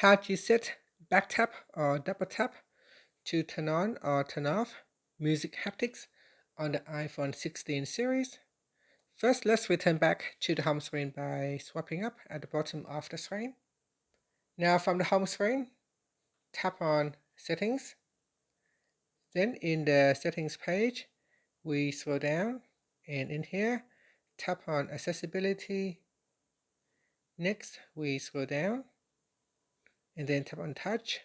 how to set back tap or double tap to turn on or turn off music haptics on the iPhone 16 series. First, let's return back to the home screen by swiping up at the bottom of the screen. Now from the home screen, tap on Settings. Then in the Settings page, we scroll down, and in here, tap on Accessibility. Next, we scroll down, and then tap on Touch.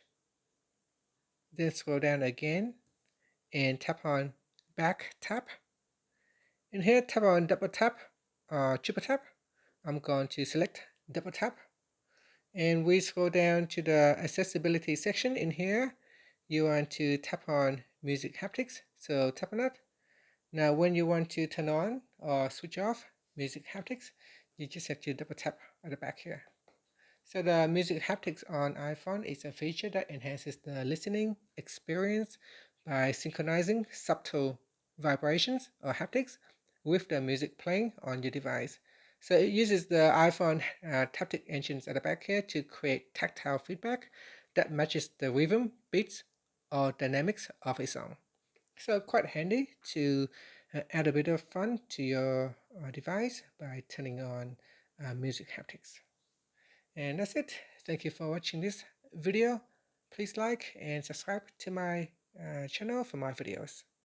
Then scroll down again, and tap on Back Tap. In here, tap on Double Tap or Triple Tap. I'm going to select Double Tap. And we scroll down to the accessibility section. In here, you want to tap on music haptics, so tap on that. Now when you want to turn on or switch off music haptics, you just have to double tap at the back here. So the music haptics on iPhone is a feature that enhances the listening experience by synchronizing subtle vibrations or haptics with the music playing on your device. So it uses the iPhone haptic engines at the back here to create tactile feedback that matches the rhythm, beats, or dynamics of a song. So quite handy to add a bit of fun to your device by turning on music haptics. And that's it. Thank you for watching this video. Please like and subscribe to my channel for more videos.